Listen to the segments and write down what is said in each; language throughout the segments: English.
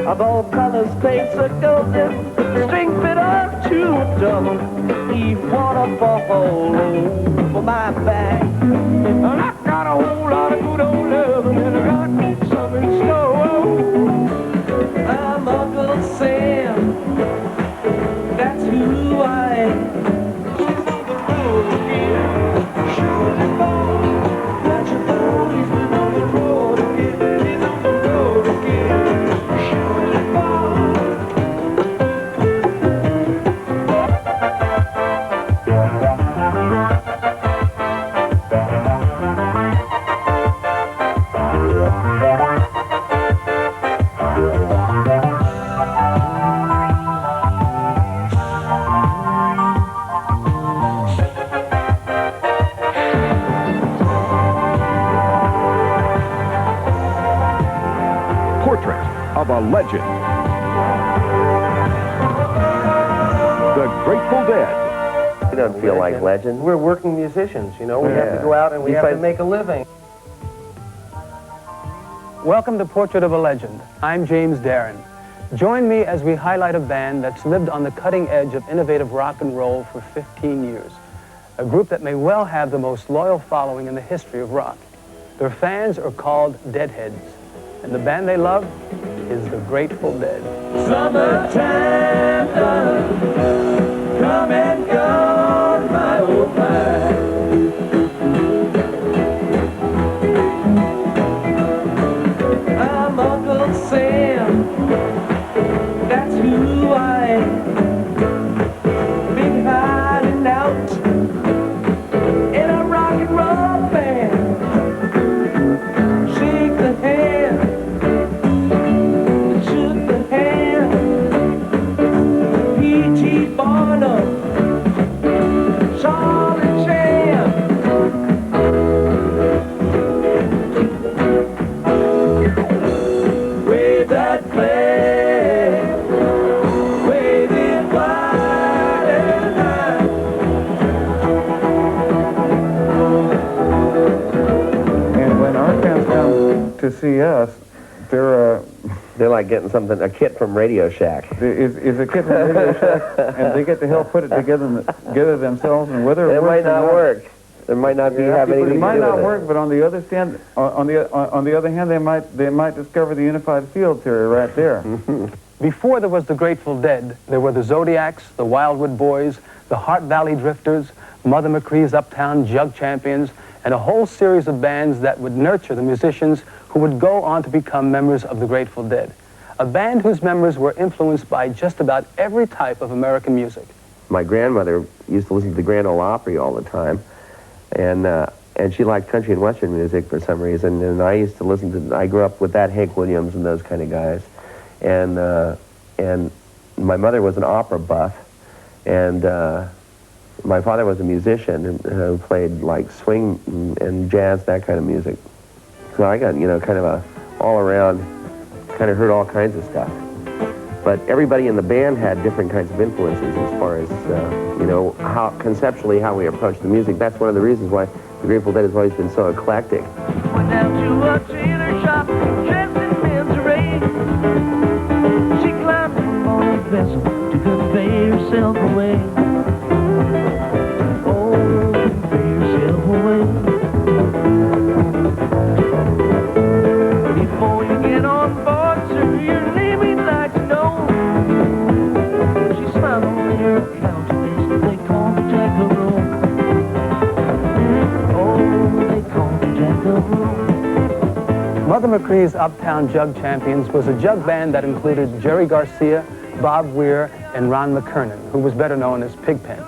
of all colors, paints are golden, string fitter to a double. He waterfall over my back. And I got a whole lot of good old loving, and I got some in store. I'm Uncle Sam, that's who I am. She's on the road again, sure as ball. Got your boy, he's been on the road again. He's on the road again, sure as ball. Portrait of a legend. The Grateful Dead. We don't feel like legends. We're working musicians, you know. We have to go out and we have to make a living. Welcome to Portrait of a Legend. I'm James Darren. Join me as we highlight a band that's lived on the cutting edge of innovative rock and roll for 15 years. A group that may well have the most loyal following in the history of rock. Their fans are called Deadheads, and the band they love is the Grateful Dead. Summertime done, come and go, my old man. I'm Uncle Sam, that's who I am. Been hiding out in a rock and roll band. Shake the hand, shook the hand. P.T. Barnum, Charlie Chan. Wave that flag, wave it wide and high. And when our fans come to see us, They're like getting something, a kit from Radio Shack. is a kid from Radio Shack, and they get to help put it together themselves, and whether It works might or not work. It might not be have anything It to might do not with work, but on the other hand, on the other hand, they might discover the unified field theory right there. Before there was the Grateful Dead, there were the Zodiacs, the Wildwood Boys, the Heart Valley Drifters, Mother McCree's Uptown Jug Champions, and a whole series of bands that would nurture the musicians who would go on to become members of the Grateful Dead. A band whose members were influenced by just about every type of American music. My grandmother used to listen to the Grand Ole Opry all the time, and she liked country and western music for some reason. And I used to listen to. I grew up with that, Hank Williams and those kind of guys, and my mother was an opera buff, and my father was a musician who played like swing and jazz, that kind of music. So I got, you know, kind of a all around, kind of heard all kinds of stuff. But everybody in the band had different kinds of influences as far as, you know, conceptually how we approach the music. That's one of the reasons why the Grateful Dead has always been so eclectic. Went down to a tailor shop, dressed in lingerie. She climbed from on a vessel to convey herself away. Oh, convey herself away. Before you get on board, sir, your name we'd like to know. She smiled on her countenance, they called her Jack the Roll. Oh, they called her Jack the Roll. Mother McCree's Uptown Jug Champions was a jug band that included Jerry Garcia, Bob Weir, and Ron McKernan, who was better known as Pigpen.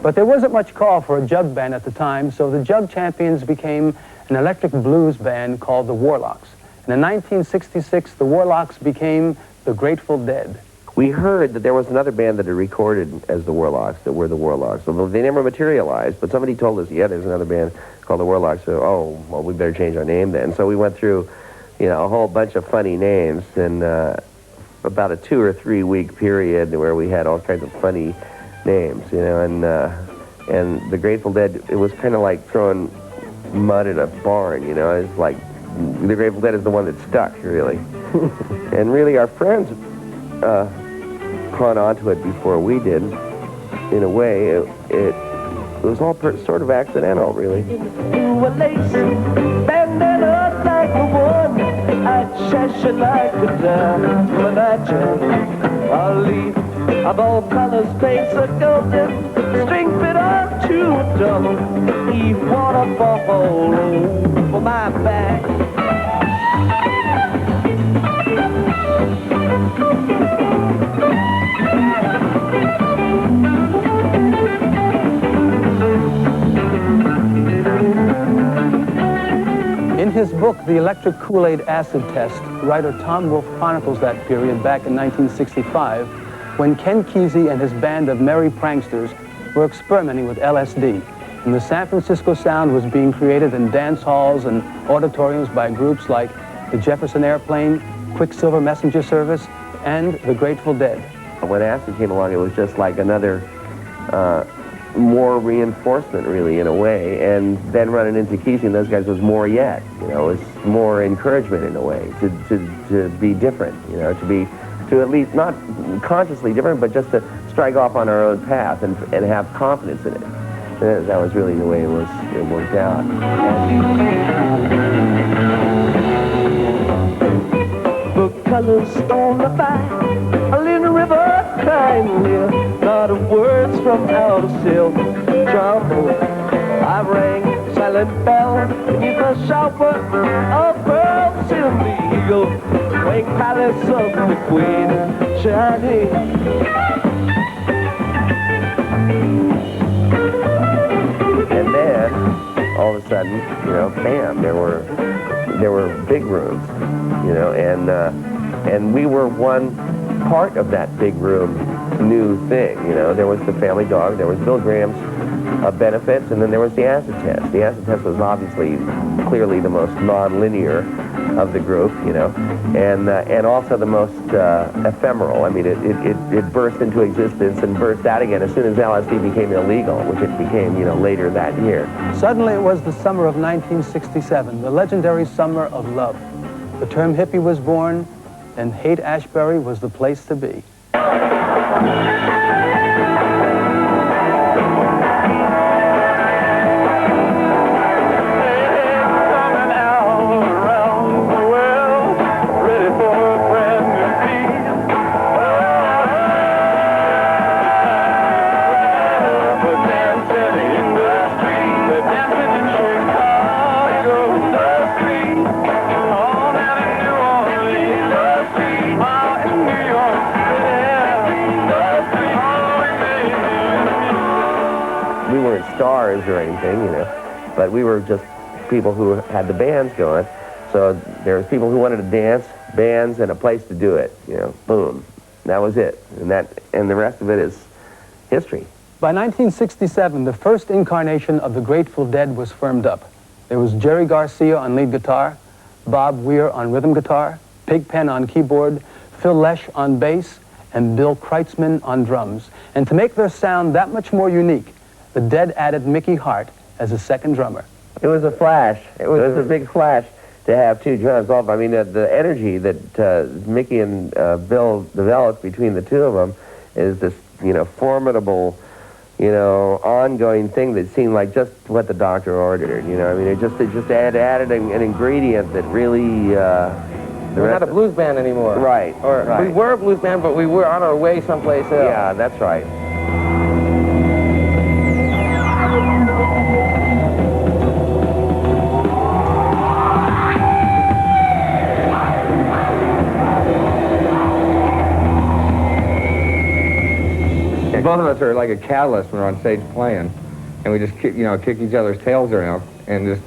But there wasn't much call for a jug band at the time, so the Jug Champions became an electric blues band called the Warlocks. And in 1966, the Warlocks became the Grateful Dead. We heard that there was another band that had recorded as the Warlocks, that were the Warlocks. Although they never materialized, but somebody told us, yeah, there's another band called the Warlocks. So, oh, well, we better change our name then. So we went through, you know, a whole bunch of funny names, and about a 2 or 3 week period where we had all kinds of funny names, you know, and the Grateful Dead, it was kind of like throwing mud in a barn, you know. It's like the Grateful Dead is the one that stuck, really. And really, our friends caught on to it before we did. In a way, it was all sort of accidental, really. You a lace, bandana like a one, I Cheshire like a diamond, I I'll leave of all colors, paints a golden, string fit on to a double, Eve waterfall over my back. In his book, The Electric Kool-Aid Acid Test, writer Tom Wolfe chronicles that period back in 1965 when Ken Kesey and his band of merry pranksters were experimenting with LSD. And the San Francisco sound was being created in dance halls and auditoriums by groups like the Jefferson Airplane, Quicksilver Messenger Service, and the Grateful Dead. When acid came along, it was just like another more reinforcement, really, in a way. And then running into Kesey and those guys was more yet. You know, it was more encouragement in a way to be different. You know, to at least not consciously different, but just to strike off on our own path and have confidence in it. And that was really the way it worked out. The colors on the back, a little river crying near, not a words from out of silk trouble. I rang silent bell beneath the shower of pearls in the eagle, wing palace of the queen shining. And then, all of a sudden, you know, bam, there were big rooms, you know, and we were one part of that big room new thing, you know. There was the Family Dog, there was Bill Graham's benefits, and then there was the acid test. The acid test was obviously, clearly the most non-linear of the group, you know, and also the most ephemeral. I mean, it burst into existence and burst out again as soon as LSD became illegal, which it became, you know, later that year. Suddenly it was the summer of 1967, the legendary summer of love. The term hippie was born, and Haight-Ashbury was the place to be. Stars or anything, you know, but we were just people who had the bands going. So there was people who wanted to dance, bands, and a place to do it. You know, boom, that was it, and the rest of it is history. By 1967, the first incarnation of the Grateful Dead was firmed up. There was Jerry Garcia on lead guitar, Bob Weir on rhythm guitar, Pigpen on keyboard, Phil Lesh on bass, and Bill Kreutzmann on drums. And to make their sound that much more unique, the Dead added Mickey Hart as a second drummer. It was a flash. It was a big flash to have two drums off. I mean, the energy that Mickey and Bill developed between the two of them is this, you know, formidable, you know, ongoing thing that seemed like just what the doctor ordered. You know, I mean, it just added an ingredient that really. We're not a blues band anymore. Right. We were a blues band, but we were on our way someplace else. Yeah, that's right. Both of us are like a catalyst when we're on stage playing, and we just kick each other's tails around, and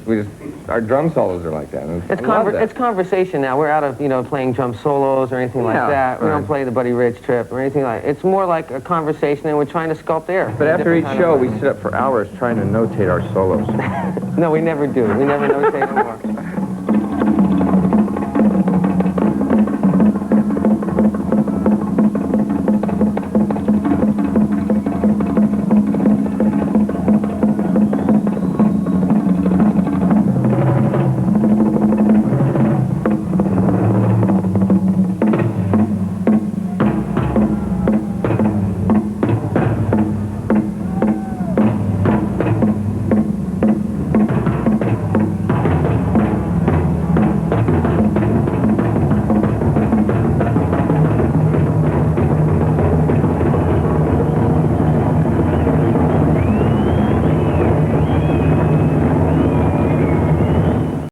our drum solos are like that. It's conversation now. We're out of playing drum solos or anything like that. We don't play the Buddy Rich trip or anything like. It's more like a conversation, and we're trying to sculpt air. But after each show, we sit up for hours trying to notate our solos. No, we never do. We never notate anymore.